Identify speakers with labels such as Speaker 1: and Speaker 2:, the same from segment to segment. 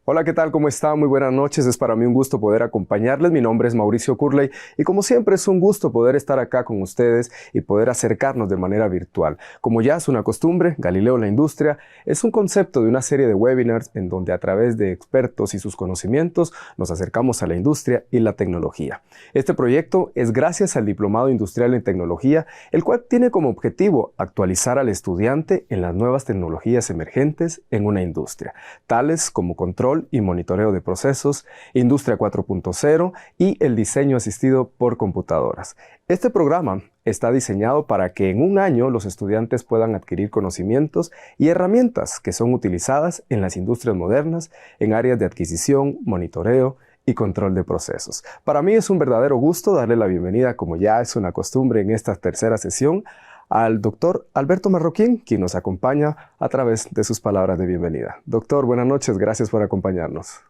Speaker 1: Hola, ¿qué tal? ¿Cómo está? Muy buenas noches. Es para mí un gusto poder acompañarles. Mi nombre es Mauricio Curley y como siempre es un gusto poder estar acá con ustedes y poder acercarnos de manera virtual. Como ya es una costumbre, Galileo la Industria es un concepto de una serie de webinars en donde a través de expertos y sus conocimientos nos acercamos a la industria y la tecnología. Este proyecto es gracias al Diplomado Industrial en Tecnología, el cual tiene como objetivo actualizar al estudiante en las nuevas tecnologías emergentes en una industria, tales como control y monitoreo de procesos, Industria 4.0 y el diseño asistido por computadoras. Este programa está diseñado para que en un año los estudiantes puedan adquirir conocimientos y herramientas que son utilizadas en las industrias modernas en áreas de adquisición, monitoreo y control de procesos. Para mí es un verdadero gusto darle la bienvenida, como ya es una costumbre en esta tercera sesión, al doctor Alberto Marroquín, quien nos acompaña a través de sus palabras de bienvenida. Doctor, buenas noches, gracias por acompañarnos.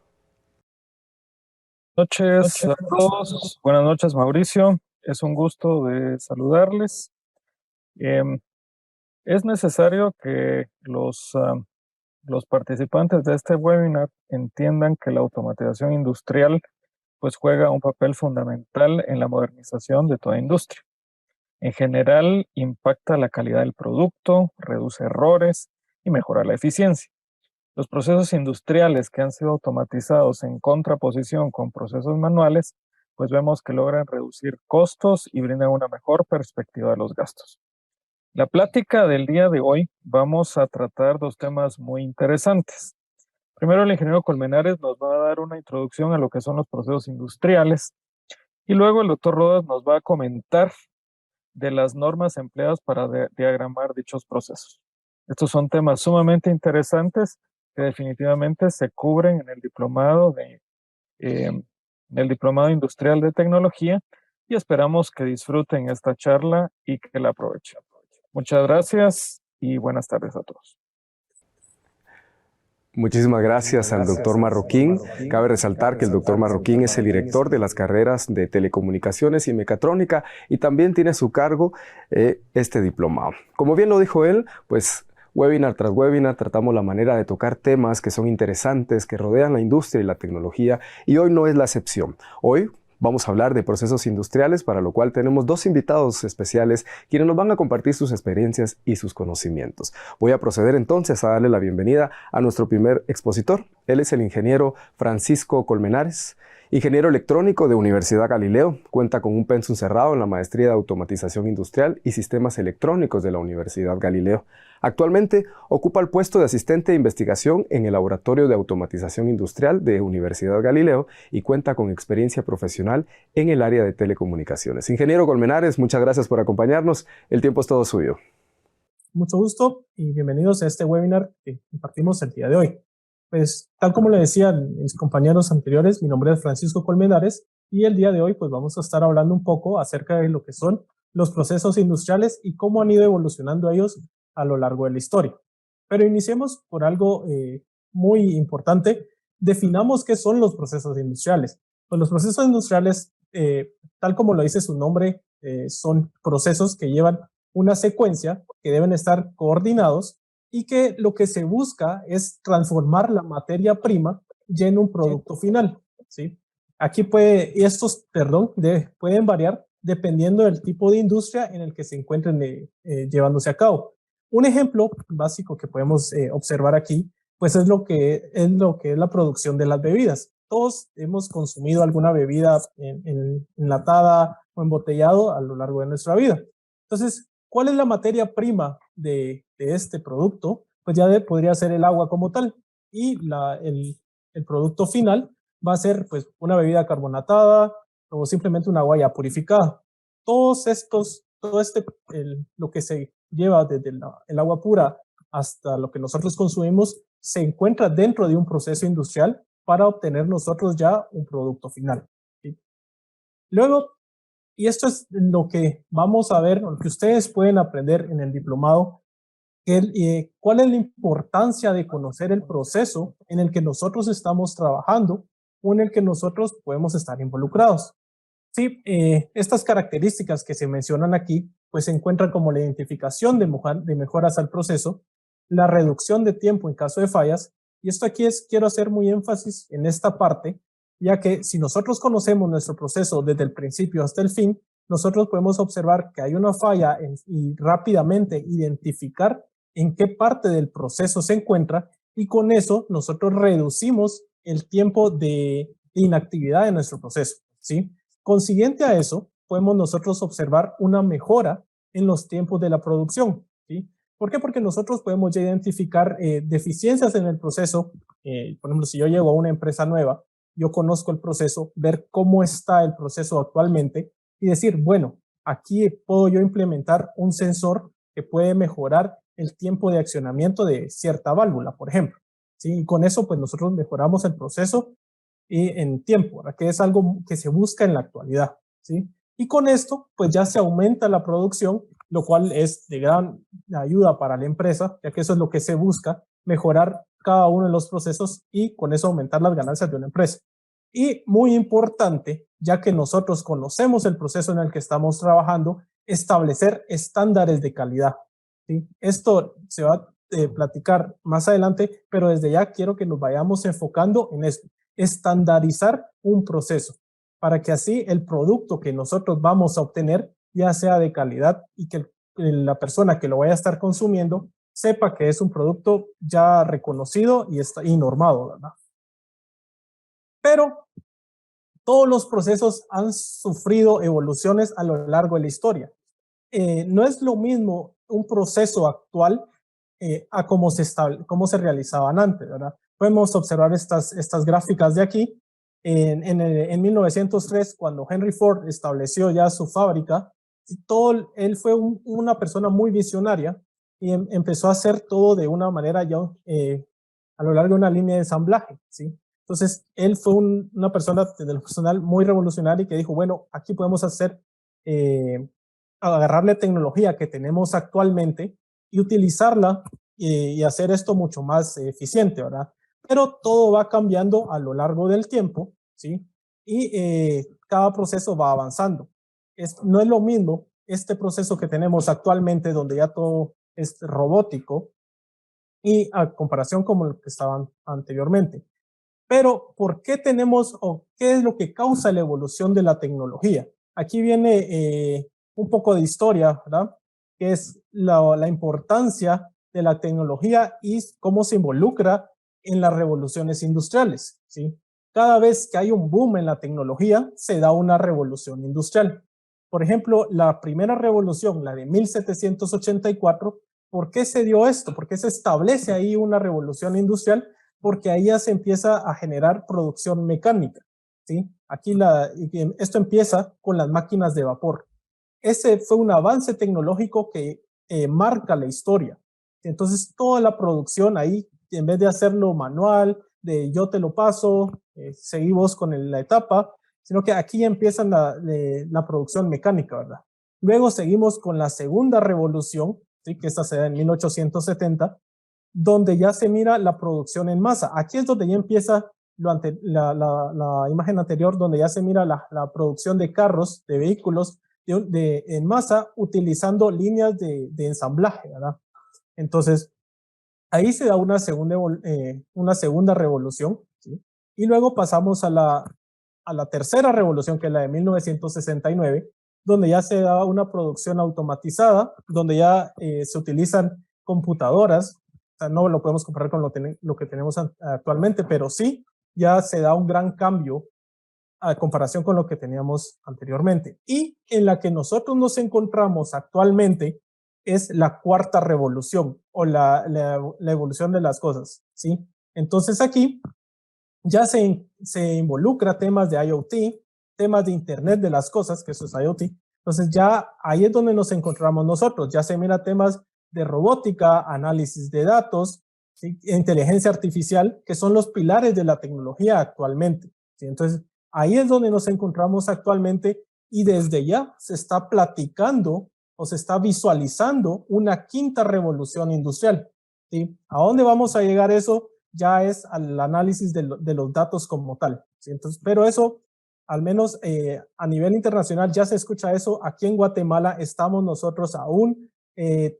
Speaker 2: Noches a todos. Buenas noches, Mauricio. Es un gusto de saludarles. Em, es necesario que los participantes de este webinar entiendan que la automatización industrial pues juega un papel fundamental en la modernización de toda industria. En general, impacta la calidad del producto, reduce errores y mejora la eficiencia. Los procesos industriales que han sido automatizados en contraposición con procesos manuales, pues vemos que logran reducir costos y brindan una mejor perspectiva de los gastos. La plática del día de hoy vamos a tratar dos temas muy interesantes. Primero, el ingeniero Colmenares nos va a dar una introducción a lo que son los procesos industriales y luego el doctor Rodas nos va a comentar de las normas empleadas para diagramar dichos procesos. Estos son temas sumamente interesantes que definitivamente se cubren eh, en el Diplomado Industrial de Tecnología y esperamos que disfruten esta charla y que la aprovechen. Muchas gracias y buenas tardes a todos.
Speaker 1: Muchísimas gracias al doctor Marroquín. Cabe resaltar que el doctor Marroquín es el director de las carreras de Telecomunicaciones y Mecatrónica y también tiene a su cargo este diplomado. Como bien lo dijo él, pues webinar tras webinar tratamos la manera de tocar temas que son interesantes, que rodean la industria y la tecnología, y hoy no es la excepción. Hoy vamos a hablar de procesos industriales, para lo cual tenemos dos invitados especiales quienes nos van a compartir sus experiencias y sus conocimientos. Voy a proceder entonces a darle la bienvenida a nuestro primer expositor. Él es el ingeniero Francisco Colmenares, ingeniero electrónico de Universidad Galileo. Cuenta con un pensum cerrado en la maestría de Automatización Industrial y Sistemas Electrónicos de la Universidad Galileo. Actualmente ocupa el puesto de asistente de investigación en el Laboratorio de Automatización Industrial de Universidad Galileo y cuenta con experiencia profesional en el área de telecomunicaciones. Ingeniero Colmenares, muchas gracias por acompañarnos. El tiempo es todo suyo.
Speaker 3: Mucho gusto y bienvenidos a este webinar que compartimos el día de hoy. Pues, tal como le decían mis compañeros anteriores, mi nombre es Francisco Colmenares y el día de hoy pues vamos a estar hablando un poco acerca de lo que son los procesos industriales y cómo han ido evolucionando ellos a lo largo de la historia. Pero iniciemos por algo muy importante. Definamos qué son los procesos industriales. Pues los procesos industriales, tal como lo dice su nombre, son procesos que llevan una secuencia, que deben estar coordinados y que lo que se busca es transformar la materia prima ya en un producto final, ¿sí? Aquí pueden variar dependiendo del tipo de industria en el que se encuentren llevándose a cabo. Un ejemplo básico que podemos observar aquí, pues es lo que es la producción de las bebidas. Todos hemos consumido alguna bebida enlatada o embotellado a lo largo de nuestra vida. Entonces, ¿cuál es la materia prima de este producto? Pues ya podría ser el agua como tal. Y el producto final va a ser pues una bebida carbonatada o simplemente una agua ya purificada. Lo que se lleva desde el agua pura hasta lo que nosotros consumimos, se encuentra dentro de un proceso industrial para obtener nosotros ya un producto final, ¿sí? Luego, y esto es lo que vamos a ver, lo que ustedes pueden aprender en el diplomado, cuál es la importancia de conocer el proceso en el que nosotros estamos trabajando o en el que nosotros podemos estar involucrados. Sí, estas características que se mencionan aquí, pues se encuentran como la identificación de mejoras al proceso, la reducción de tiempo en caso de fallas, Y esto aquí quiero hacer muy énfasis en esta parte, ya que si nosotros conocemos nuestro proceso desde el principio hasta el fin, nosotros podemos observar que hay una falla y rápidamente identificar en qué parte del proceso se encuentra, y con eso nosotros reducimos el tiempo de inactividad de nuestro proceso, ¿sí? Consiguiente a eso, podemos nosotros observar una mejora en los tiempos de la producción, ¿sí? ¿Por qué? Porque nosotros podemos ya identificar deficiencias en el proceso. Por ejemplo, si yo llego a una empresa nueva, yo conozco el proceso, ver cómo está el proceso actualmente y decir, bueno, aquí puedo yo implementar un sensor que puede mejorar el tiempo de accionamiento de cierta válvula, por ejemplo, ¿sí? Y con eso, pues nosotros mejoramos el proceso y en tiempo, ¿verdad? Que es algo que se busca en la actualidad, ¿sí? Y con esto, pues ya se aumenta la producción, lo cual es de gran ayuda para la empresa, ya que eso es lo que se busca, mejorar cada uno de los procesos y con eso aumentar las ganancias de una empresa. Y muy importante, ya que nosotros conocemos el proceso en el que estamos trabajando, establecer estándares de calidad, ¿sí? Esto se va a platicar más adelante, pero desde ya quiero que nos vayamos enfocando en esto, estandarizar un proceso, para que así el producto que nosotros vamos a obtener ya sea de calidad y que la persona que lo vaya a estar consumiendo sepa que es un producto ya reconocido y normado, ¿verdad? Pero todos los procesos han sufrido evoluciones a lo largo de la historia. No es lo mismo un proceso actual a cómo se realizaban antes, ¿verdad? Podemos observar estas gráficas de aquí. En 1903, cuando Henry Ford estableció ya su fábrica, él fue una persona muy visionaria y empezó a hacer todo de una manera ya a lo largo de una línea de ensamblaje, ¿sí? Entonces, él fue una persona de lo personal muy revolucionaria y que dijo, bueno, aquí podemos agarrarle tecnología que tenemos actualmente y utilizarla y hacer esto mucho más eficiente, ¿verdad? Pero todo va cambiando a lo largo del tiempo, ¿sí? Y cada proceso va avanzando. No es lo mismo este proceso que tenemos actualmente, donde ya todo es robótico, y a comparación con lo que estaban anteriormente. Pero, ¿por qué tenemos o qué es lo que causa la evolución de la tecnología? Aquí viene un poco de historia, ¿verdad? Que es la importancia de la tecnología y cómo se involucra en las revoluciones industriales, ¿sí? Cada vez que hay un boom en la tecnología, se da una revolución industrial. Por ejemplo, la primera revolución, la de 1784, ¿por qué se dio esto? ¿Por qué se establece ahí una revolución industrial? Porque ahí ya se empieza a generar producción mecánica, ¿sí? Esto empieza con las máquinas de vapor. Ese fue un avance tecnológico que marca la historia. Entonces, toda la producción ahí, en vez de hacerlo manual, de yo te lo paso, seguimos con la etapa, sino que aquí empieza la producción mecánica, ¿verdad? Luego seguimos con la segunda revolución, ¿sí? Que esta se da en 1870, donde ya se mira la producción en masa. Aquí es donde ya empieza la imagen anterior, donde ya se mira la producción de carros, de vehículos en masa, utilizando líneas de ensamblaje, ¿verdad? Entonces, ahí se da una segunda revolución, ¿sí? Y luego pasamos a la tercera revolución, que es la de 1969, donde ya se da una producción automatizada, donde ya se utilizan computadoras. O sea, no lo podemos comparar con lo que tenemos actualmente, pero sí ya se da un gran cambio a comparación con lo que teníamos anteriormente. Y en la que nosotros nos encontramos actualmente es la cuarta revolución o la evolución de las cosas, ¿sí? Entonces aquí ya se involucra temas de IoT, temas de Internet de las cosas, que eso es IoT. Entonces ya ahí es donde nos encontramos nosotros. Ya se mira temas de robótica, análisis de datos, ¿sí? Inteligencia artificial, que son los pilares de la tecnología actualmente, ¿sí? Entonces ahí es donde nos encontramos actualmente y desde ya se está platicando o se está visualizando una quinta revolución industrial, ¿sí? ¿A dónde vamos a llegar eso? Ya es al análisis de los datos como tal, ¿sí? Entonces, pero eso, al menos a nivel internacional, ya se escucha eso. Aquí en Guatemala estamos nosotros aún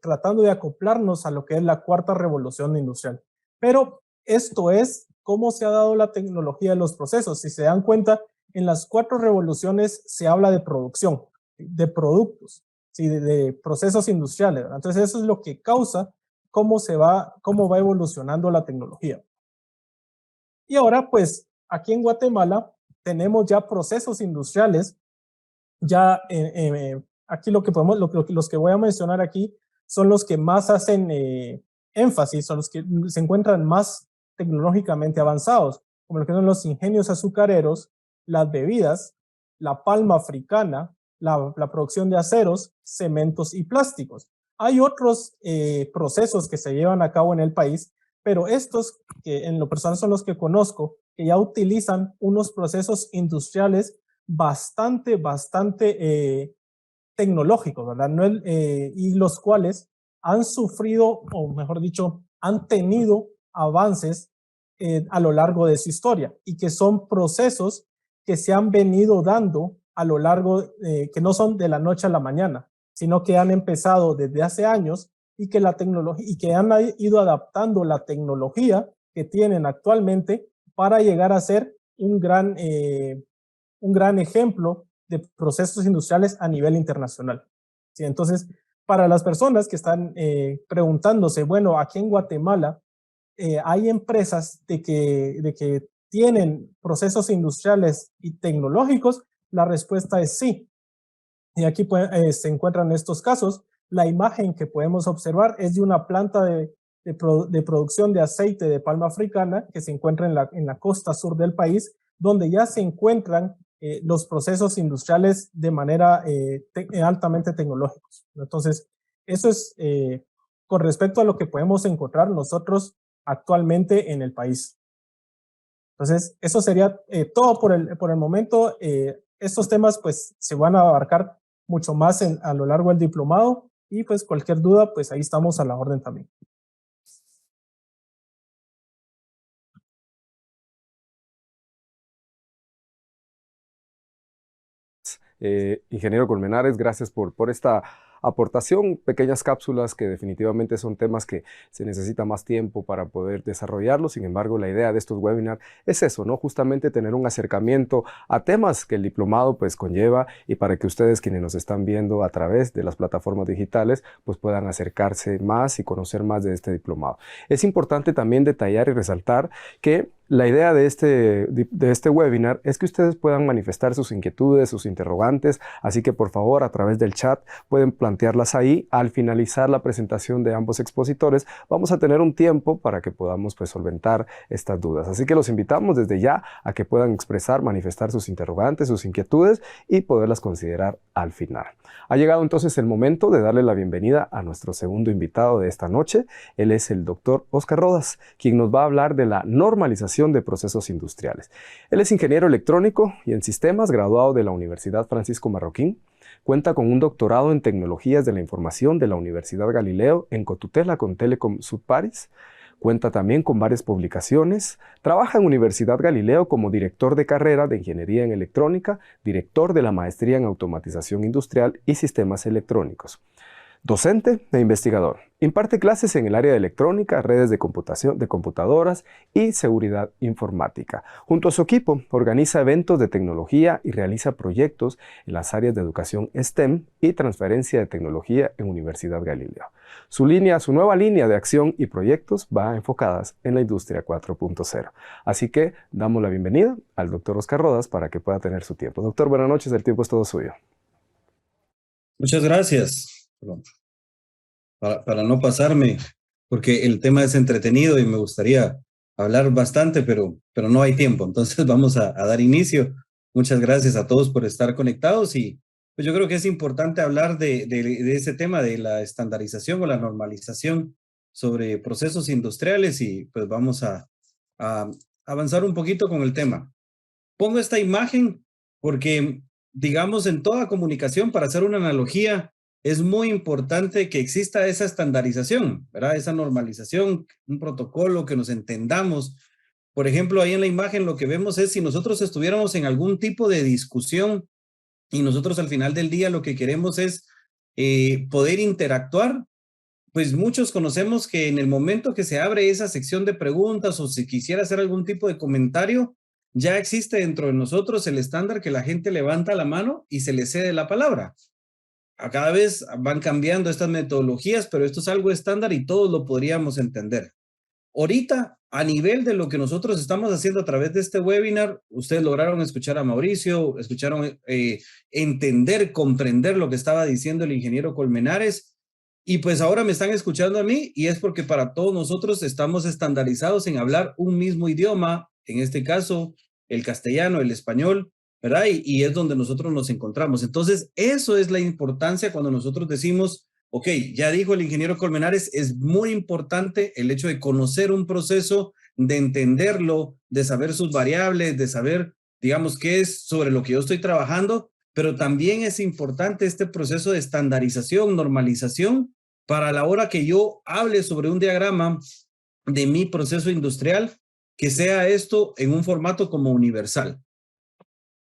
Speaker 3: tratando de acoplarnos a lo que es la cuarta revolución industrial. Pero Esto es cómo se ha dado la tecnología de los procesos. Si se dan cuenta, en las 4 revoluciones se habla de producción, de productos, ¿sí? de procesos industriales, ¿verdad? Entonces eso es lo que causa cómo va evolucionando la tecnología. Y ahora, pues, aquí en Guatemala tenemos ya procesos industriales, ya aquí los que voy a mencionar aquí son los que más hacen énfasis, son los que se encuentran más tecnológicamente avanzados, como lo que son los ingenios azucareros, las bebidas, la palma africana, la producción de aceros, cementos y plásticos. Hay otros procesos que se llevan a cabo en el país, pero estos, que en lo personal son los que conozco, que ya utilizan unos procesos industriales bastante tecnológicos, ¿verdad? No y los cuales han sufrido, o mejor dicho, han tenido avances a lo largo de su historia y que son procesos que se han venido dando a lo largo, que no son de la noche a la mañana, sino que han empezado desde hace años y que la tecnología y que han ido adaptando la tecnología que tienen actualmente para llegar a ser un gran ejemplo de procesos industriales a nivel internacional. ¿Sí? Entonces, para las personas que están preguntándose, bueno, aquí en Guatemala hay empresas de que tienen procesos industriales y tecnológicos, la respuesta es sí. Y aquí se encuentran estos casos. La imagen que podemos observar es de una planta de producción de aceite de palma africana que se encuentra en la costa sur del país, donde ya se encuentran los procesos industriales de manera altamente tecnológicos. Entonces, eso es con respecto a lo que podemos encontrar nosotros actualmente en el país. Entonces, eso sería todo por el momento. Estos temas pues se van a abarcar mucho más a lo largo del diplomado y pues cualquier duda, pues ahí estamos a la orden también.
Speaker 1: Ingeniero Colmenares, gracias por esta aportación, pequeñas cápsulas que definitivamente son temas que se necesita más tiempo para poder desarrollarlos. Sin embargo, la idea de estos webinars es eso, ¿no? Justamente tener un acercamiento a temas que el diplomado pues conlleva y para que ustedes quienes nos están viendo a través de las plataformas digitales pues puedan acercarse más y conocer más de este diplomado. Es importante también detallar y resaltar que la idea de este webinar es que ustedes puedan manifestar sus inquietudes, sus interrogantes, así que por favor a través del chat pueden plantearlas ahí. Al finalizar la presentación de ambos expositores vamos a tener un tiempo para que podamos pues solventar estas dudas. Así que los invitamos desde ya a que puedan expresar, manifestar sus interrogantes, sus inquietudes y poderlas considerar al final. Ha llegado entonces el momento de darle la bienvenida a nuestro segundo invitado de esta noche. Él es el doctor Oscar Rodas, quien nos va a hablar de la normalización de procesos industriales. Él es ingeniero electrónico y en sistemas, graduado de la Universidad Francisco Marroquín. Cuenta con un doctorado en tecnologías de la información de la Universidad Galileo en cotutela con Telecom Sud Paris. Cuenta también con varias publicaciones. Trabaja en Universidad Galileo como director de carrera de Ingeniería en Electrónica, director de la Maestría en Automatización Industrial y Sistemas Electrónicos. Docente e investigador. Imparte clases en el área de electrónica, redes de computación, de computadoras y seguridad informática. Junto a su equipo, organiza eventos de tecnología y realiza proyectos en las áreas de educación STEM y transferencia de tecnología en Universidad Galileo. Su nueva línea de acción y proyectos va enfocadas en la industria 4.0. Así que damos la bienvenida al doctor Oscar Rodas para que pueda tener su tiempo. Doctor, buenas noches, el tiempo es todo suyo.
Speaker 4: Muchas gracias. Para no pasarme, porque el tema es entretenido y me gustaría hablar bastante, pero no hay tiempo. Entonces vamos a dar inicio. Muchas gracias a todos por estar conectados y pues yo creo que es importante hablar de ese tema de la estandarización o la normalización sobre procesos industriales y pues vamos a avanzar un poquito con el tema. Pongo esta imagen porque, digamos, en toda comunicación, para hacer una analogía, es muy importante que exista esa estandarización, ¿verdad? Esa normalización, un protocolo que nos entendamos. Por ejemplo, ahí en la imagen lo que vemos es si nosotros estuviéramos en algún tipo de discusión y nosotros al final del día lo que queremos es poder interactuar, pues muchos conocemos que en el momento que se abre esa sección de preguntas o si quisiera hacer algún tipo de comentario, ya existe dentro de nosotros el estándar que la gente levanta la mano y se le cede la palabra. A cada vez van cambiando estas metodologías, pero esto es algo estándar y todos lo podríamos entender. Ahorita, a nivel de lo que nosotros estamos haciendo a través de este webinar, ustedes lograron escuchar a Mauricio, escucharon entender, comprender lo que estaba diciendo el ingeniero Colmenares, y pues ahora me están escuchando a mí, y es porque para todos nosotros estamos estandarizados en hablar un mismo idioma, en este caso, el castellano, el español, ¿verdad? Y es donde nosotros nos encontramos. Entonces, eso es la importancia cuando nosotros decimos, ok, ya dijo el ingeniero Colmenares, es muy importante el hecho de conocer un proceso, de entenderlo, de saber sus variables, de saber, digamos, qué es sobre lo que yo estoy trabajando, pero también es importante este proceso de estandarización, normalización, para la hora que yo hable sobre un diagrama de mi proceso industrial, que sea esto en un formato como universal.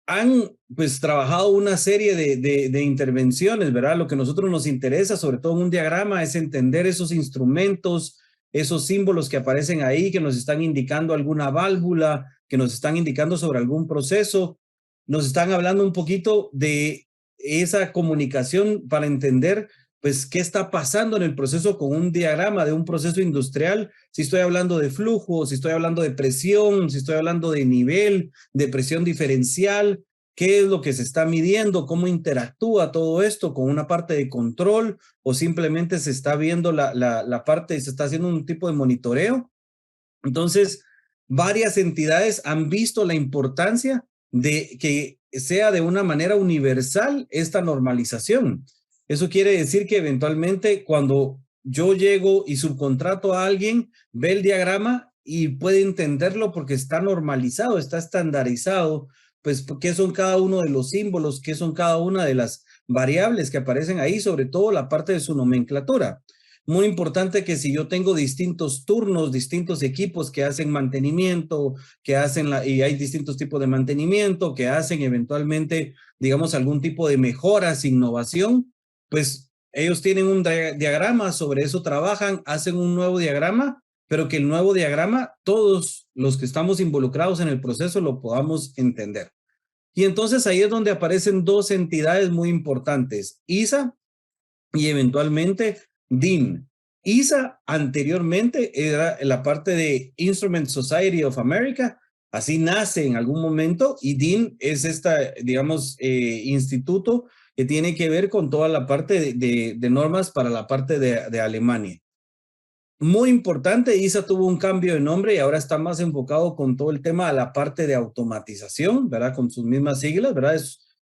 Speaker 4: Han pues trabajado una serie de intervenciones, ¿verdad? Lo que a nosotros nos interesa, sobre todo en un diagrama, es entender esos instrumentos, esos símbolos que aparecen ahí, que nos están indicando alguna válvula, que nos están indicando sobre algún proceso, nos están hablando un poquito de esa comunicación para entender pues qué está pasando en el proceso con un diagrama de un proceso industrial, si estoy hablando de flujo, si estoy hablando de presión, si estoy hablando de nivel, de presión diferencial, qué es lo que se está midiendo, cómo interactúa todo esto con una parte de control o simplemente se está viendo la parte, se está haciendo un tipo de monitoreo. Entonces, varias entidades han visto la importancia de que sea de una manera universal esta normalización. Eso quiere decir que eventualmente cuando yo llego y subcontrato a alguien, ve el diagrama y puede entenderlo porque está normalizado, está estandarizado, pues qué son cada uno de los símbolos, qué son cada una de las variables que aparecen ahí, sobre todo la parte de su nomenclatura. Muy importante que si yo tengo distintos turnos, distintos equipos que hacen mantenimiento, que hacen y hay distintos tipos de mantenimiento, que hacen eventualmente, digamos, algún tipo de mejoras, innovación, pues ellos tienen un diagrama, sobre eso trabajan, hacen un nuevo diagrama, pero que el nuevo diagrama, todos los que estamos involucrados en el proceso lo podamos entender. Y entonces ahí es donde aparecen dos entidades muy importantes, ISA y eventualmente DIN. ISA anteriormente era la parte de Instrument Society of America, así nace en algún momento, y DIN es esta, digamos, instituto que tiene que ver con toda la parte de normas para la parte de Alemania. Muy importante, ISA tuvo un cambio de nombre y ahora está más enfocado con todo el tema a la parte de automatización, ¿verdad? Con sus mismas siglas, ¿verdad?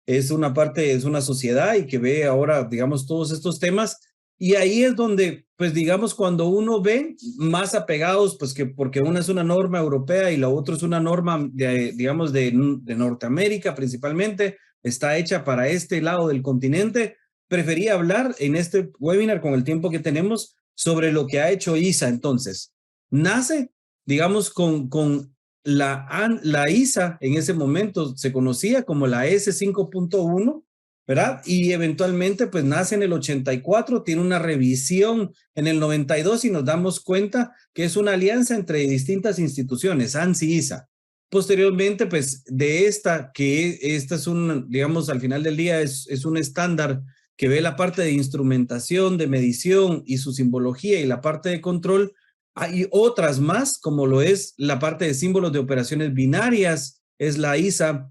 Speaker 4: Es una parte, es una sociedad y que ve ahora, digamos, todos estos temas. Y ahí es donde, pues, digamos, cuando uno ve más apegados, pues, que porque una es una norma europea y la otra es una norma, digamos, de Norteamérica principalmente, está hecha para este lado del continente. Preferí hablar en este webinar con el tiempo que tenemos sobre lo que ha hecho ISA. Entonces, nace, digamos, con la ISA en ese momento se conocía como la S5.1, ¿verdad? Y eventualmente, pues nace en el 84, tiene una revisión en el 92 y nos damos cuenta que es una alianza entre distintas instituciones, ANSI y ISA. Posteriormente, pues de esta es un, digamos, al final del día es un estándar que ve la parte de instrumentación, de medición y su simbología y la parte de control. Hay otras más, como lo es la parte de símbolos de operaciones binarias, es la ISA,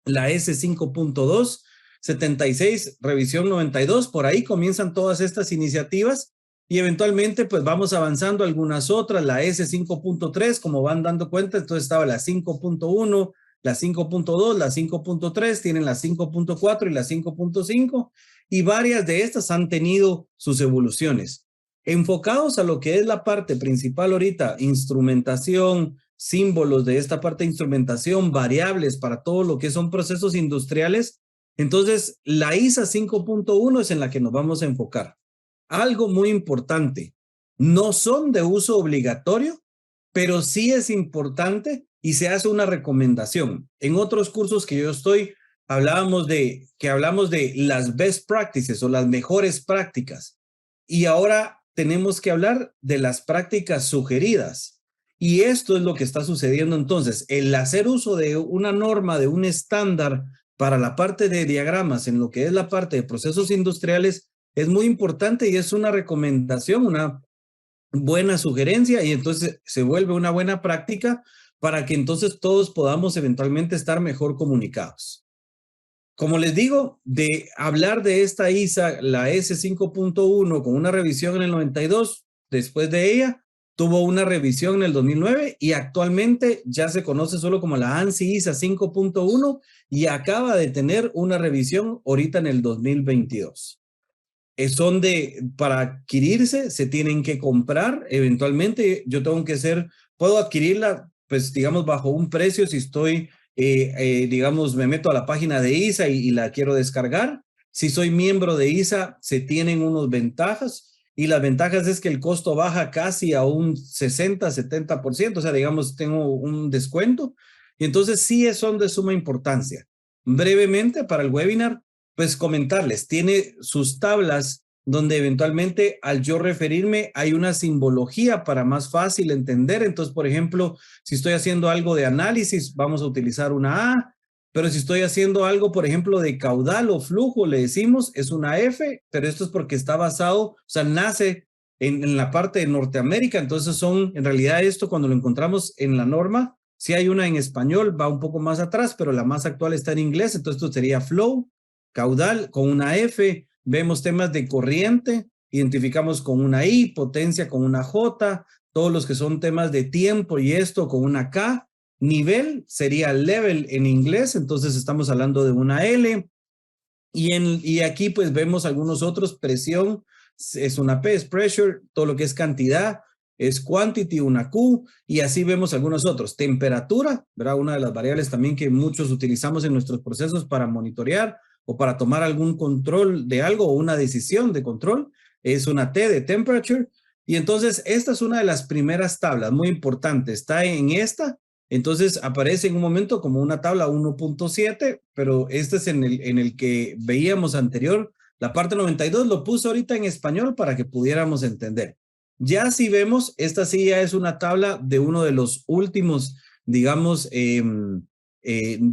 Speaker 4: la S5.2, 76, revisión 92, por ahí comienzan todas estas iniciativas y eventualmente pues vamos avanzando algunas otras, la S5.3, como van dando cuenta, entonces estaba la 5.1, la 5.2, la 5.3, tienen la 5.4 y la 5.5 y varias de estas han tenido sus evoluciones. Enfocados a lo que es la parte principal ahorita, instrumentación, símbolos de esta parte de instrumentación, variables para todo lo que son procesos industriales, entonces la ISA 5.1 es en la que nos vamos a enfocar. Algo muy importante, no son de uso obligatorio, pero sí es importante y se hace una recomendación. En otros cursos que yo estoy, hablamos de las best practices o las mejores prácticas. Y ahora tenemos que hablar de las prácticas sugeridas. Y esto es lo que está sucediendo entonces. El hacer uso de una norma, de un estándar para la parte de diagramas en lo que es la parte de procesos industriales es muy importante y es una recomendación, una buena sugerencia, y entonces se vuelve una buena práctica para que entonces todos podamos eventualmente estar mejor comunicados. Como les digo, de hablar de esta ISA, la S5.1, con una revisión en el 92, después de ella, tuvo una revisión en el 2009 y actualmente ya se conoce solo como la ANSI ISA 5.1 y acaba de tener una revisión ahorita en el 2022. Para adquirirse, se tienen que comprar. Eventualmente yo tengo que puedo adquirirla, pues digamos, bajo un precio si estoy, digamos, me meto a la página de ISA y la quiero descargar. Si soy miembro de ISA, se tienen unas ventajas y las ventajas es que el costo baja casi a un 60, 70%, o sea, digamos, tengo un descuento. Y entonces sí son de suma importancia. Brevemente para el webinar, pues comentarles, tiene sus tablas donde eventualmente al yo referirme hay una simbología para más fácil entender. Entonces, por ejemplo, si estoy haciendo algo de análisis, vamos a utilizar una A, pero si estoy haciendo algo, por ejemplo, de caudal o flujo, le decimos, es una F, pero esto es porque está basado, o sea, nace en la parte de Norteamérica. Entonces en realidad esto cuando lo encontramos en la norma, si hay una en español, va un poco más atrás, pero la más actual está en inglés, entonces esto sería flow, caudal con una F, vemos temas de corriente, identificamos con una I, potencia con una J, todos los que son temas de tiempo y esto con una K, nivel sería level en inglés, entonces estamos hablando de una L, y aquí pues vemos algunos otros, presión es una P, es pressure, todo lo que es cantidad, es quantity, una Q, y así vemos algunos otros. Temperatura, ¿verdad? Una de las variables también que muchos utilizamos en nuestros procesos para monitorear o para tomar algún control de algo o una decisión de control, es una T de temperature. Y entonces esta es una de las primeras tablas, muy importante, está en esta, entonces aparece en un momento como una tabla 1.7, pero este es en el que veíamos anterior, la parte 92 lo puse ahorita en español para que pudiéramos entender. Ya si vemos, esta sí ya es una tabla de uno de los últimos, digamos, de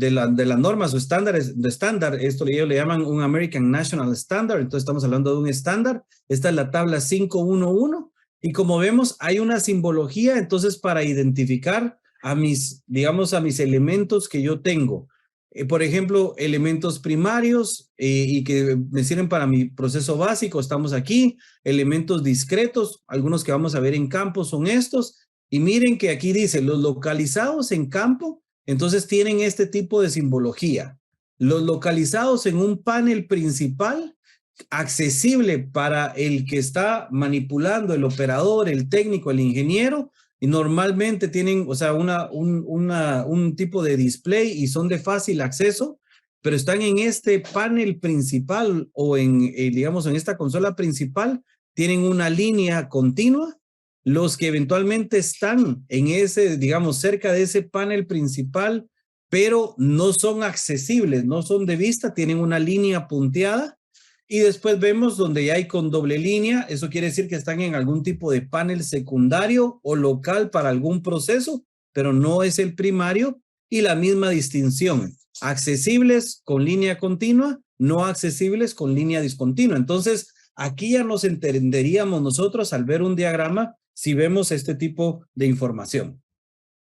Speaker 4: las normas o estándares, de estándar, esto ellos le llaman un American National Standard, entonces estamos hablando de un estándar, esta es la tabla 511, y como vemos hay una simbología, entonces para identificar a mis, digamos, a mis elementos que yo tengo, por ejemplo, elementos primarios y que me sirven para mi proceso básico, estamos aquí, elementos discretos, algunos que vamos a ver en campo son estos, y miren que aquí dice, los localizados en campo, entonces tienen este tipo de simbología. Los localizados en un panel principal, accesible para el que está manipulando, el operador, el técnico, el ingeniero, y normalmente tienen, o sea, un tipo de display y son de fácil acceso, pero están en este panel principal o digamos, en esta consola principal, tienen una línea continua. Los que eventualmente están en ese, digamos, cerca de ese panel principal, pero no son accesibles, no son de vista, tienen una línea punteada. Y después vemos donde ya hay con doble línea, eso quiere decir que están en algún tipo de panel secundario o local para algún proceso, pero no es el primario, y la misma distinción, accesibles con línea continua, no accesibles con línea discontinua. Entonces, aquí ya nos entenderíamos nosotros al ver un diagrama si vemos este tipo de información.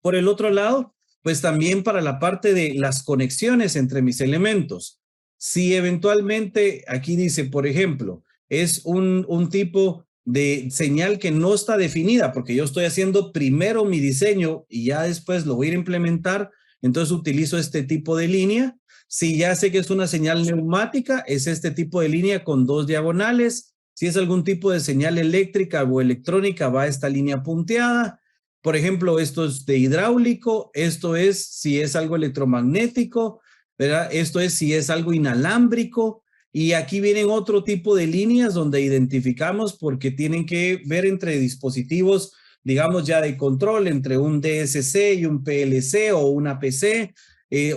Speaker 4: Por el otro lado, pues también para la parte de las conexiones entre mis elementos. Si eventualmente aquí dice, por ejemplo, es un tipo de señal que no está definida porque yo estoy haciendo primero mi diseño y ya después lo voy a ir a implementar, entonces utilizo este tipo de línea. Si ya sé que es una señal neumática, es este tipo de línea con dos diagonales. Si es algún tipo de señal eléctrica o electrónica, va esta línea punteada. Por ejemplo, esto es de hidráulico, esto es si es algo electromagnético, ¿verdad? Esto es si es algo inalámbrico, y aquí vienen otro tipo de líneas donde identificamos porque tienen que ver entre dispositivos, digamos ya de control, entre un DSC y un PLC o una PC,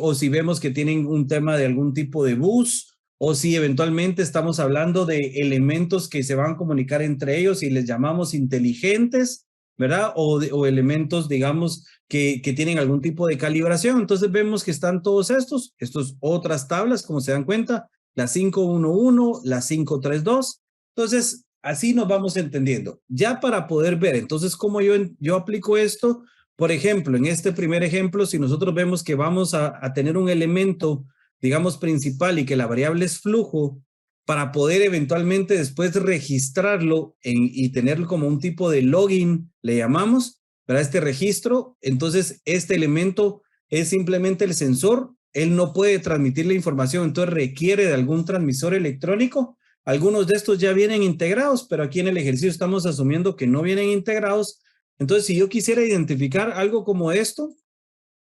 Speaker 4: o si vemos que tienen un tema de algún tipo de bus o si eventualmente estamos hablando de elementos que se van a comunicar entre ellos y les llamamos inteligentes, ¿verdad? O elementos, digamos, que tienen algún tipo de calibración. Entonces vemos que están todos estos otras tablas, como se dan cuenta, la 511, la 532. Entonces, así nos vamos entendiendo. Ya para poder ver, entonces, cómo yo aplico esto, por ejemplo, en este primer ejemplo, si nosotros vemos que vamos a tener un elemento, digamos, principal y que la variable es flujo, para poder eventualmente después registrarlo y tenerlo como un tipo de login, le llamamos, para este registro. Entonces, este elemento es simplemente el sensor. Él no puede transmitir la información, entonces requiere de algún transmisor electrónico. Algunos de estos ya vienen integrados, pero aquí en el ejercicio estamos asumiendo que no vienen integrados. Entonces, si yo quisiera identificar algo como esto,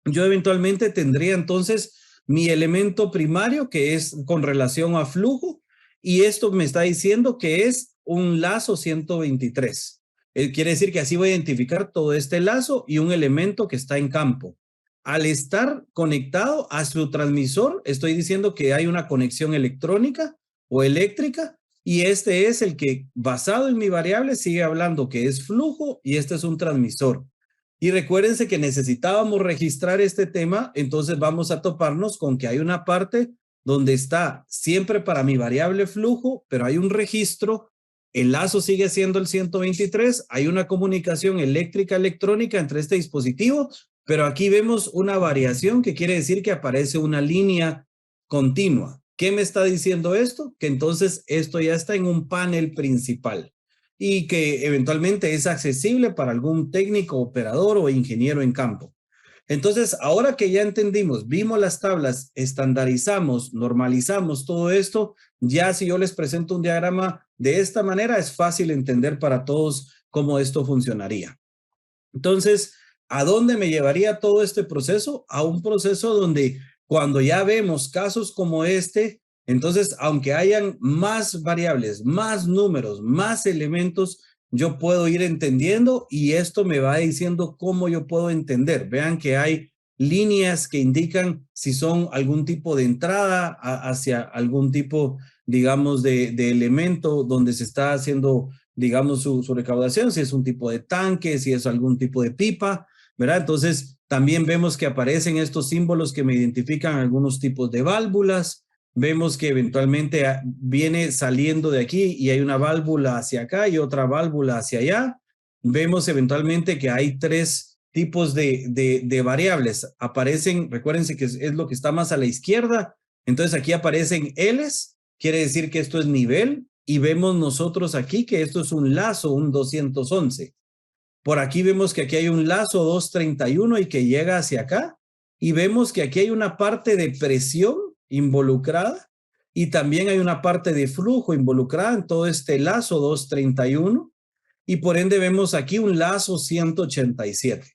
Speaker 4: yo eventualmente tendría entonces mi elemento primario, que es con relación a flujo, y esto me está diciendo que es un lazo 123. Quiere decir que así voy a identificar todo este lazo y un elemento que está en campo. Al estar conectado a su transmisor, estoy diciendo que hay una conexión electrónica o eléctrica, y este es el que, basado en mi variable, sigue hablando que es flujo, y este es un transmisor. Y recuérdense que necesitábamos registrar este tema, entonces vamos a toparnos con que hay una parte donde está siempre para mi variable flujo, pero hay un registro, el lazo sigue siendo el 123, hay una comunicación eléctrica electrónica entre este dispositivo, pero aquí vemos una variación que quiere decir que aparece una línea continua. ¿Qué me está diciendo esto? Que entonces esto ya está en un panel principal y que eventualmente es accesible para algún técnico, operador o ingeniero en campo. Entonces, ahora que ya entendimos, vimos las tablas, estandarizamos, normalizamos todo esto, ya si yo les presento un diagrama de esta manera, es fácil entender para todos cómo esto funcionaría. Entonces, ¿a dónde me llevaría todo este proceso? A un proceso donde cuando ya vemos casos como este, entonces, aunque hayan más variables, más números, más elementos, yo puedo ir entendiendo y esto me va diciendo cómo yo puedo entender. Vean que hay líneas que indican si son algún tipo de entrada hacia algún tipo, digamos, de elemento donde se está haciendo, digamos, su recaudación, si es un tipo de tanque, si es algún tipo de pipa, ¿verdad? Entonces, también vemos que aparecen estos símbolos que me identifican algunos tipos de válvulas. Vemos que eventualmente viene saliendo de aquí y hay una válvula hacia acá y otra válvula hacia allá. Vemos eventualmente que hay tres tipos de variables. Aparecen, recuérdense que es lo que está más a la izquierda. Entonces aquí aparecen L's, quiere decir que esto es nivel. Y vemos nosotros aquí que esto es un lazo, un 211. Por aquí vemos que aquí hay un lazo 231 y que llega hacia acá. Y vemos que aquí hay una parte de presión involucrada y también hay una parte de flujo involucrada en todo este lazo 231 y por ende vemos aquí un lazo 187.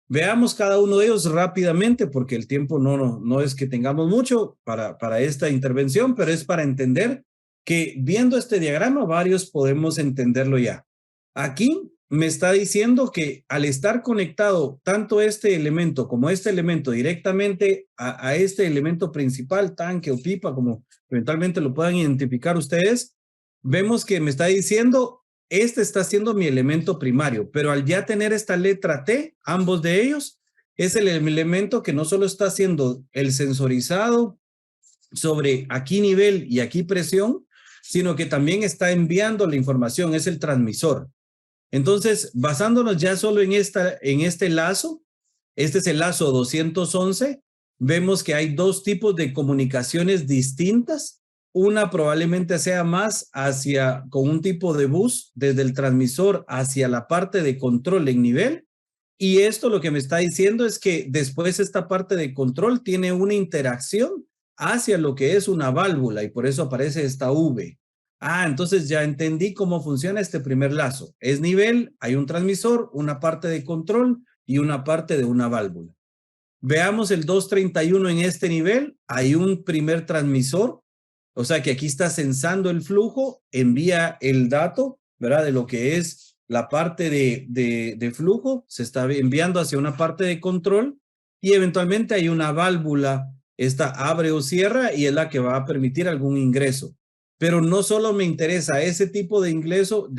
Speaker 4: Veamos cada uno de ellos rápidamente porque el tiempo no es que tengamos mucho para esta intervención, pero es para entender que viendo este diagrama varios podemos entenderlo ya. Aquí me está diciendo que al estar conectado tanto este elemento como este elemento directamente a este elemento principal, tanque o pipa, como eventualmente lo puedan identificar ustedes, vemos que me está diciendo, este está siendo mi elemento primario, pero al ya tener esta letra T, ambos de ellos, es el elemento que no solo está haciendo el sensorizado sobre aquí nivel y aquí presión, sino que también está enviando la información, es el transmisor. Entonces, basándonos ya solo en este lazo, este es el lazo 211, vemos que hay dos tipos de comunicaciones distintas. Una probablemente sea más con un tipo de bus desde el transmisor hacia la parte de control en nivel. Y esto lo que me está diciendo es que después esta parte de control tiene una interacción hacia lo que es una válvula y por eso aparece esta V. Entonces ya entendí cómo funciona este primer lazo. Es nivel, hay un transmisor, una parte de control y una parte de una válvula. Veamos el 231 en este nivel. Hay un primer transmisor, o sea que aquí está sensando el flujo, envía el dato, ¿verdad? De lo que es la parte de flujo, se está enviando hacia una parte de control y eventualmente hay una válvula esta abre o cierra y es la que va a permitir algún ingreso. Pero no solo me interesa ese tipo de ingreso